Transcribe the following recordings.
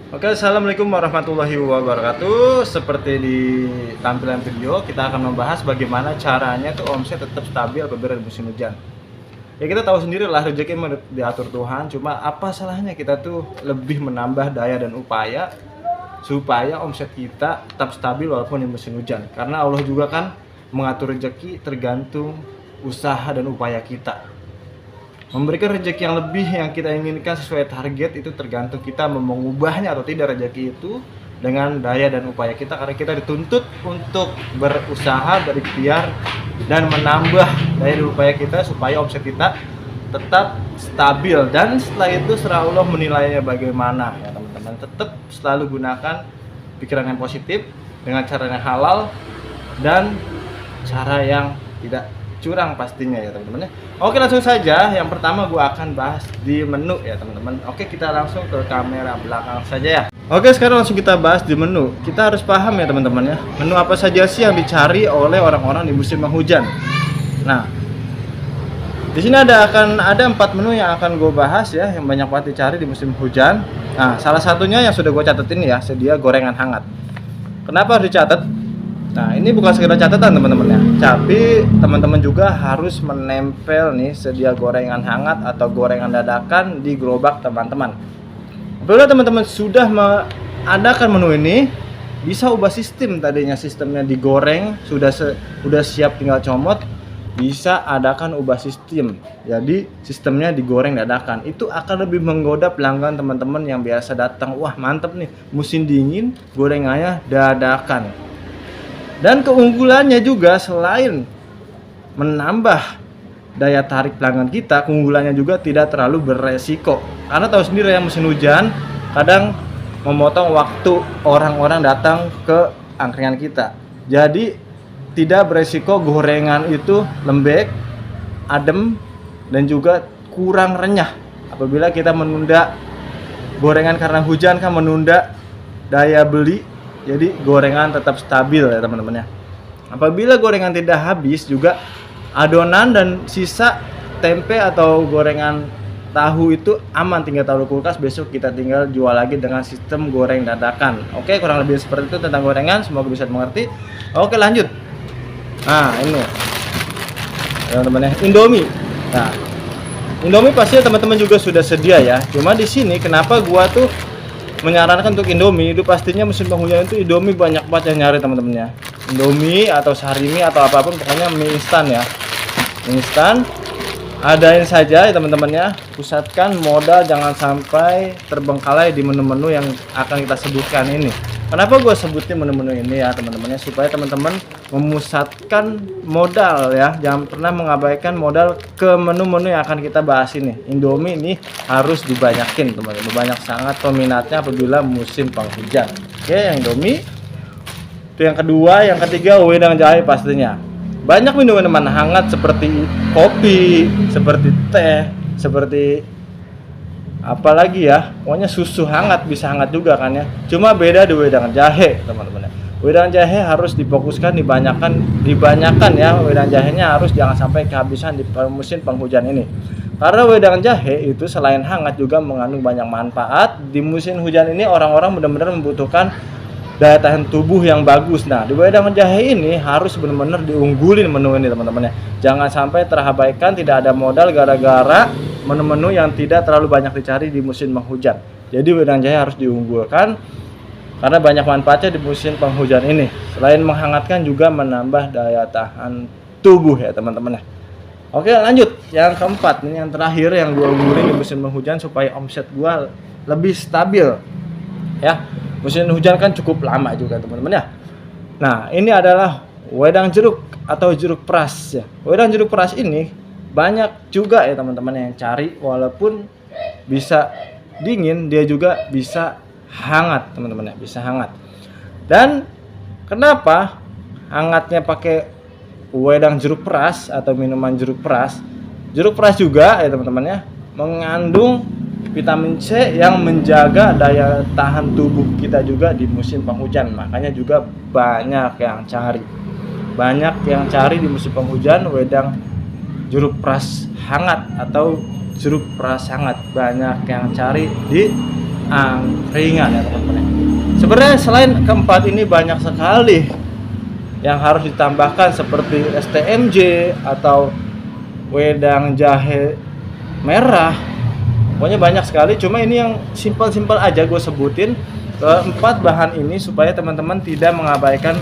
Oke, assalamualaikum warahmatullahi wabarakatuh. Seperti di tampilan video, kita akan membahas bagaimana caranya tuh omset tetap stabil apabila di musim hujan. Ya kita tahu sendiri lah rezeki diatur Tuhan. Cuma apa salahnya kita tuh lebih menambah daya dan upaya supaya omset kita tetap stabil walaupun di musim hujan. Karena Allah juga kan mengatur rezeki tergantung usaha dan upaya kita. Memberikan rezeki yang lebih yang kita inginkan sesuai target itu tergantung kita mau mengubahnya atau tidak rezeki itu dengan daya dan upaya kita, karena kita dituntut untuk berusaha, berikhtiar dan menambah daya dan upaya kita supaya omset kita tetap stabil. Dan setelah itu serah Allah menilainya bagaimana ya teman-teman. Tetap selalu gunakan pikiran yang positif dengan cara yang halal dan cara yang tidak curang pastinya ya teman-teman ya. Oke, langsung saja. Yang pertama gua akan bahas di menu ya teman-teman. Oke, kita langsung ke kamera belakang saja ya. Oke, sekarang langsung kita bahas di menu. Kita harus paham ya teman-teman ya, menu apa saja sih yang dicari oleh orang-orang di musim penghujan. Nah, di sini akan ada 4 menu yang akan gue bahas ya, yang banyak banget dicari di musim hujan. Nah, salah satunya yang sudah gue catetin ya, sedia gorengan hangat. Kenapa harus dicatat? Nah, ini bukan sekedar catatan teman-teman ya, tapi teman-teman juga harus menempel nih sedia gorengan hangat atau gorengan dadakan di gerobak teman-teman. Apabila teman-teman sudah mengadakan menu ini, bisa ubah sistem. Tadinya sistemnya digoreng, sudah siap tinggal comot, bisa adakan ubah sistem. Jadi sistemnya digoreng dadakan. Itu akan lebih menggoda pelanggan teman-teman yang biasa datang. Wah, mantep nih, musim dingin gorengannya dadakan. Dan keunggulannya juga selain menambah daya tarik pelanggan kita, keunggulannya juga tidak terlalu beresiko. Karena tahu sendiri ya, musim hujan kadang memotong waktu orang-orang datang ke angkringan kita. Jadi tidak beresiko gorengan itu lembek, adem, dan juga kurang renyah. Apabila kita menunda gorengan karena hujan kan menunda daya beli, jadi gorengan tetap stabil ya teman-teman ya. Apabila gorengan tidak habis juga, adonan dan sisa tempe atau gorengan tahu itu aman, tinggal taruh kulkas, besok kita tinggal jual lagi dengan sistem goreng dadakan. Oke, kurang lebih seperti itu tentang gorengan, semoga bisa mengerti. Oke, lanjut. Nah, ini teman-teman ya, Indomie. Nah, Indomie pasti teman-teman juga sudah sedia ya. Cuma di sini kenapa gua tuh menyarankan untuk Indomie, itu pastinya musim penghujan itu Indomie banyak banget yang nyari teman-teman ya. Indomie atau Sarimi atau apapun, pokoknya mie instan ya. Mie instan adain saja ya teman-teman ya. Pusatkan modal, jangan sampai terbengkalai di menu-menu yang akan kita sebutkan ini. Kenapa gue sebutin menu-menu ini ya teman-teman ya, supaya teman-teman memusatkan modal ya, jangan pernah mengabaikan modal ke menu-menu yang akan kita bahas ini. Indomie ini harus dibanyakin teman-teman, banyak sangat peminatnya apabila musim penghujan. Oke, yang Indomie itu yang kedua. Yang ketiga, wedang jahe pastinya. Banyak minuman hangat seperti kopi, seperti teh, seperti apalagi ya, pokoknya susu hangat bisa hangat juga kan ya. Cuma beda di wedang jahe teman-teman ya. Wedang jahe harus difokuskan, dibanyakan ya. Wedang jahenya harus jangan sampai kehabisan di musim penghujan ini. Karena wedang jahe itu selain hangat juga mengandung banyak manfaat. Di musim hujan ini orang-orang benar-benar membutuhkan daya tahan tubuh yang bagus. Nah, di wedang jahe ini harus benar-benar diunggulin menu ini teman-teman ya. Jangan sampai terabaikan, tidak ada modal gara-gara menu-menu yang tidak terlalu banyak dicari di musim penghujan. Jadi wedang jahe harus diunggulkan karena banyak manfaatnya di musim penghujan ini. Selain menghangatkan juga menambah daya tahan tubuh ya teman-teman ya. Oke, lanjut. Yang keempat, ini yang terakhir yang gua unggulin di musim penghujan supaya omset gua lebih stabil ya. Musim hujan kan cukup lama juga teman-teman ya. Nah, ini adalah wedang jeruk atau jeruk peras ya. Wedang jeruk peras ini banyak juga ya teman-teman yang cari, walaupun bisa dingin dia juga bisa hangat teman-teman ya, bisa hangat. Dan kenapa hangatnya pakai wedang jeruk peras atau minuman jeruk peras? Jeruk peras juga ya teman-teman ya, mengandung vitamin C yang menjaga daya tahan tubuh kita juga di musim penghujan. Makanya juga banyak yang cari. Banyak yang cari di musim penghujan wedang jeruk peras hangat atau jeruk peras hangat. Banyak yang cari di angkringan ya teman-teman. Sebenarnya selain keempat ini banyak sekali yang harus ditambahkan seperti STMJ atau wedang jahe merah. Pokoknya banyak sekali, cuma ini yang simpel-simpel aja gue sebutin keempat bahan ini supaya teman-teman tidak mengabaikan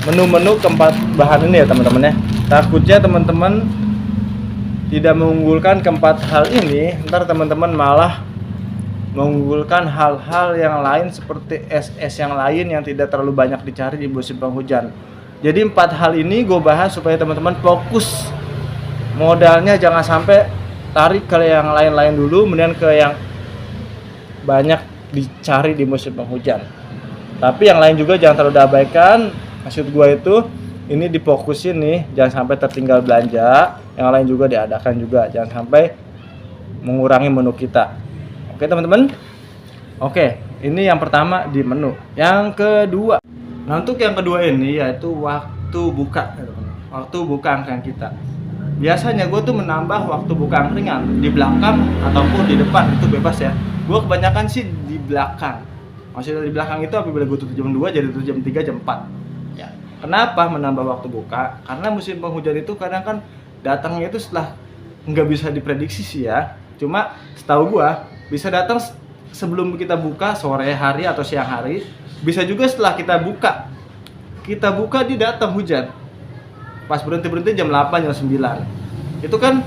menu-menu keempat bahan ini ya teman-teman ya. Takutnya teman-teman tidak mengunggulkan keempat hal ini, ntar teman-teman malah mengunggulkan hal-hal yang lain seperti es-es yang lain yang tidak terlalu banyak dicari di musim penghujan. Jadi 4 hal ini gue bahas supaya teman-teman fokus modalnya, jangan sampai tarik ke yang lain-lain dulu kemudian ke yang banyak dicari di musim penghujan. Tapi yang lain juga jangan terlalu diabaikan. Maksud gue itu ini difokusin nih, jangan sampai tertinggal belanja. Yang lain juga diadakan juga, jangan sampai mengurangi menu kita. Oke teman-teman. Oke, ini yang pertama di menu. Yang kedua, nah untuk yang kedua ini yaitu waktu buka. Waktu buka angkringan kita. Biasanya gue tuh menambah waktu buka angkringan di belakang ataupun di depan, itu bebas ya. Gue kebanyakan sih di belakang. Maksudnya di belakang itu apabila gue tutup jam 2 jadi tutup jam 3, jam 4 ya. Kenapa menambah waktu buka? Karena musim penghujan itu kadang kan datangnya itu setelah, nggak bisa diprediksi sih ya. Cuma setahu gue bisa datang sebelum kita buka, sore hari atau siang hari. Bisa juga setelah kita buka. Kita buka dia datang hujan. Pas berhenti jam 8, jam 9. Itu kan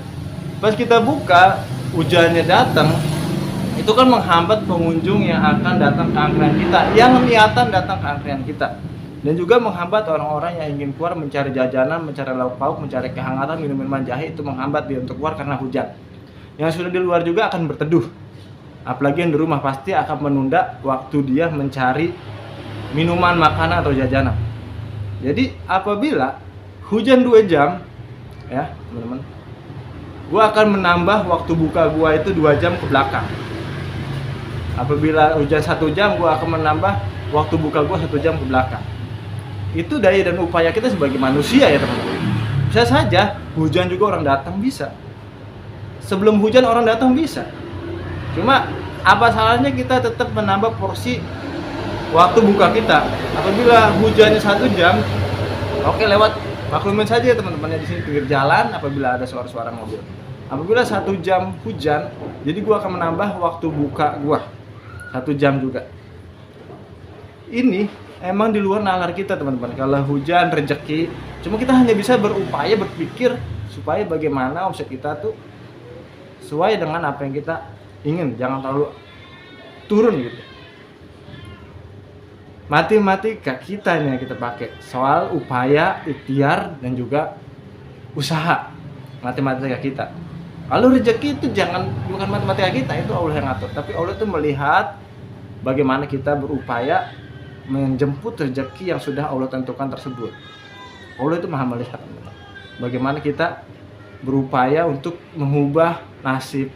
pas kita buka hujannya datang, itu kan menghambat pengunjung yang akan datang ke angkringan kita, yang niatan datang ke angkringan kita. Dan juga menghambat orang-orang yang ingin keluar mencari jajanan, mencari lauk pauk, mencari kehangatan, minum-minuman jahe, itu menghambat dia untuk keluar karena hujan. Yang sudah di luar juga akan berteduh. Apalagi yang di rumah pasti akan menunda waktu dia mencari minuman, makanan atau jajanan. Jadi apabila hujan 2 jam ya teman-teman, gua akan menambah waktu buka gua itu 2 jam ke belakang. Apabila hujan 1 jam, gua akan menambah waktu buka gua 1 jam ke belakang. Itu daya dan upaya kita sebagai manusia ya teman-teman. Bisa saja hujan juga orang datang, bisa. Sebelum hujan orang datang bisa. Cuma apa salahnya kita tetap menambah porsi waktu buka kita. Apabila hujannya 1 jam, oke lewat. Maklumin saja ya teman-temannya di sini pinggir jalan apabila ada suara-suara mobil. Apabila 1 jam hujan, jadi gua akan menambah waktu buka gua 1 jam juga. Ini emang di luar nalar kita teman-teman. Kalau hujan rezeki, cuma kita hanya bisa berupaya berpikir supaya bagaimana omset kita tuh sesuai dengan apa yang kita ingin, jangan terlalu turun gitu. Matematika kita nih yang kita pakai soal upaya, ikhtiar dan juga usaha. Matematika kita. Kalau rezeki itu bukan matematika kita, itu Allah yang ngatur. Tapi Allah itu melihat bagaimana kita berupaya menjemput rezeki yang sudah Allah tentukan tersebut. Allah itu maha melihat bagaimana kita berupaya untuk mengubah nasib,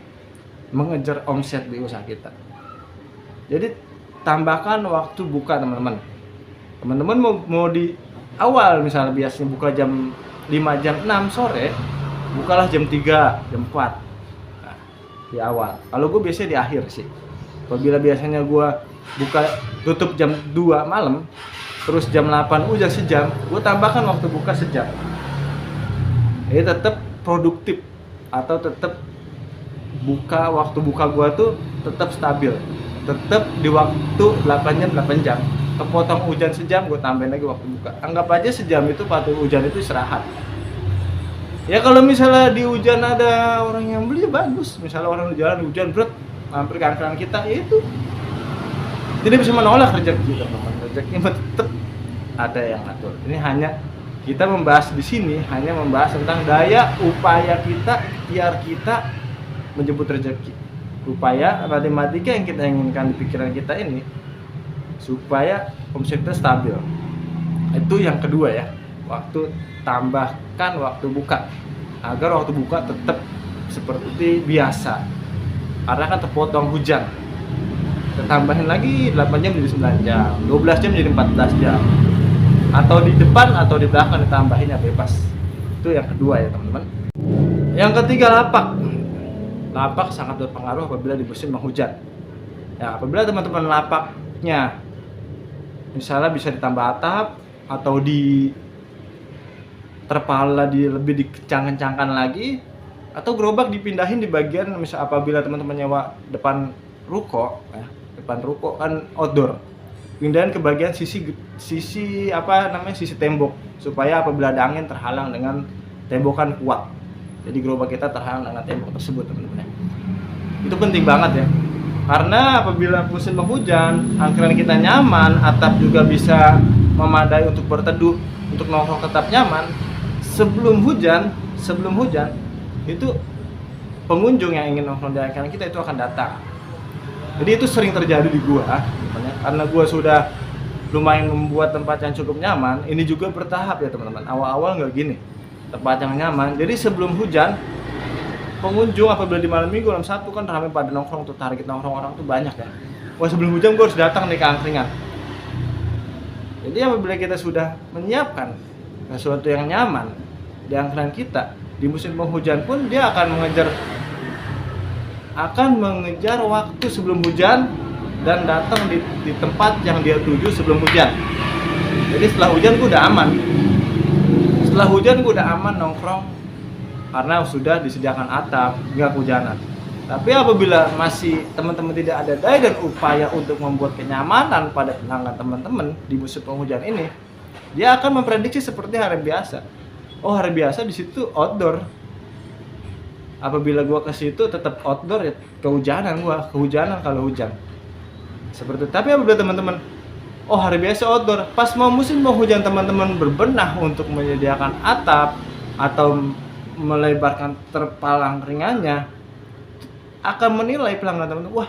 mengejar omset di usaha kita. Jadi tambahkan waktu buka teman-teman. Teman-teman mau di awal misalnya biasanya buka jam 5, jam 6 sore, bukalah jam 3, jam 4. Nah, di awal. Kalau gue biasanya di akhir sih. Apabila biasanya gue tutup jam 2 malam, terus jam 8 hujan sejam, gue tambahkan waktu buka sejam. Jadi tetap produktif atau tetap waktu buka gue tuh tetap stabil. Tetap di waktu 8 jam 8 jam. Kepotong hujan sejam, gue tambahin lagi waktu buka. Anggap aja sejam itu waktu hujan itu istirahat. Ya kalau misalnya di hujan ada orang yang beli, bagus. Misalnya orang di jalan hujan berat, hampir ke angkringan kita, ya itu tidak bisa menolak rezeki teman-teman. Rezeki tetap ada yang atur. Ini hanya kita membahas di sini, hanya membahas tentang daya upaya kita, ikhtiar kita menjemput rezeki. Upaya matematika yang kita inginkan di pikiran kita ini supaya omsetnya stabil. Itu yang kedua ya, waktu tambahkan waktu buka agar waktu buka tetap seperti biasa, karena kan terpotong hujan. Kita tambahin lagi 8 jam jadi 9 jam, 12 jam jadi 14 jam, atau di depan atau di belakang ditambahinnya bebas. Itu yang kedua ya teman-teman. Yang ketiga, lapak sangat berpengaruh apabila di musim penghujan. Ya, apabila teman-teman lapaknya misalnya bisa ditambah atap atau di terpala lebih dikencang-kencangkan lagi, atau gerobak dipindahin di bagian misal apabila teman-teman nyewa depan ruko ya, depan ruko kan outdoor, pindahin ke bagian sisi apa namanya, sisi tembok, supaya apabila ada angin terhalang dengan tembokan kuat. Jadi gerobak kita terhalang dengan tembok tersebut, teman-teman. Itu penting banget ya, karena apabila musim penghujan angkringan kita nyaman, atap juga bisa memadai untuk berteduh, untuk nongkrong tetap nyaman. Sebelum hujan itu pengunjung yang ingin nongkrong di angkringan kita itu akan datang. Jadi itu sering terjadi di gua, karena gua sudah lumayan membuat tempat yang cukup nyaman. Ini juga bertahap ya teman-teman, awal-awal nggak gini tempat yang nyaman. Jadi sebelum hujan, pengunjung apabila di malam minggu, malam Sabtu kan ramai pada nongkrong tuh, target nongkrong orang tuh banyak ya. Wah, sebelum hujan gua harus datang nih ke angkringan. Jadi apabila kita sudah menyiapkan sesuatu yang nyaman di angkringan kita, di musim penghujan pun dia akan mengejar waktu sebelum hujan dan datang di tempat yang dia tuju sebelum hujan. Jadi setelah hujan gue udah aman. Setelah hujan gue udah aman nongkrong karena sudah disediakan atap, nggak kehujanan. Tapi apabila masih teman-teman tidak ada daya dan upaya untuk membuat kenyamanan pada pelanggan teman-teman di musim penghujan ini, dia akan memprediksi seperti hari biasa. Oh, hari biasa di situ outdoor. Apabila gua ke situ tetap outdoor ya, kehujanan kalau hujan. Seperti itu. Tapi apabila teman-teman, oh hari biasa outdoor, pas mau musim penghujan teman-teman berbenah untuk menyediakan atap atau melebarkan terpal angkringannya, akan menilai pelanggan teman-teman, wah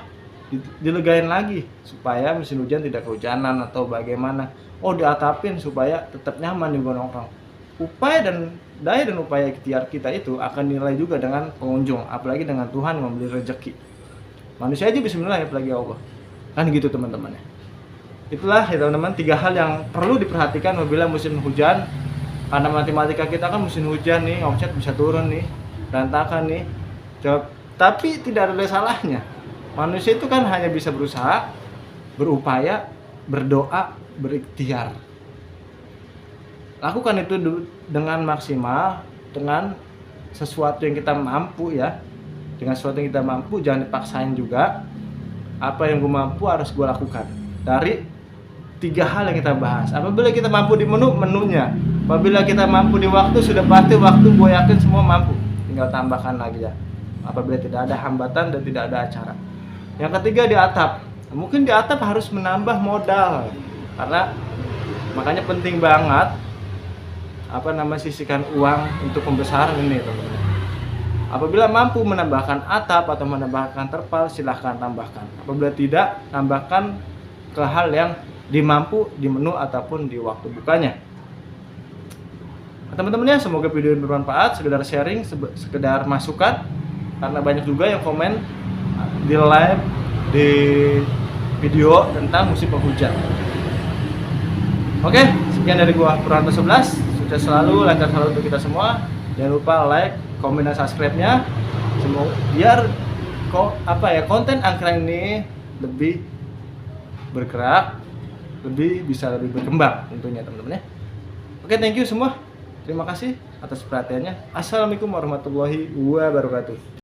dilegain lagi supaya musim hujan tidak kehujanan atau bagaimana. Oh, diatapin supaya tetap nyaman di nongkrong. Upaya dan daya dan upaya ikhtiar kita itu akan nilai juga dengan pengunjung, apalagi dengan Tuhan yang memberi rezeki. Manusia aja bismillah, apalagi Allah. Kan gitu teman-teman ya. Itulah ya teman-teman, 3 hal yang perlu diperhatikan apabila musim hujan. Karena matematika kita kan musim hujan nih, omset bisa turun nih, berantakan nih. Tapi tidak ada salahnya. Manusia itu kan hanya bisa berusaha, berupaya, berdoa, berikhtiar. Lakukan itu dengan maksimal, dengan sesuatu yang kita mampu ya. Dengan sesuatu yang kita mampu, jangan dipaksain juga. Apa yang gue mampu harus gue lakukan. Dari 3 hal yang kita bahas. Apabila kita mampu di menunya. Apabila kita mampu di waktu, sudah pasti waktu gue yakin semua mampu. Tinggal tambahkan lagi ya. Apabila tidak ada hambatan dan tidak ada acara. Yang ketiga di atap. Mungkin di atap harus menambah modal. Karena makanya penting banget sisihkan uang untuk pembesaran ini teman-teman. Apabila mampu menambahkan atap atau menambahkan terpal, silahkan tambahkan. Apabila tidak, tambahkan ke hal yang dimampu di menu ataupun di waktu bukanya. Teman-teman ya, semoga video ini bermanfaat. Sekedar sharing, sekedar masukan, karena banyak juga yang komen di live di video tentang musim penghujan. Oke, sekian dari gua Purwanto 11. Sukses selalu, lancar selalu untuk kita semua. Jangan lupa like, komen, dan subscribe-nya. Semoga biar konten angkringan ini lebih bergerak, bisa lebih berkembang tentunya teman-teman ya. Oke, thank you semua. Terima kasih atas perhatiannya. Assalamualaikum warahmatullahi wabarakatuh.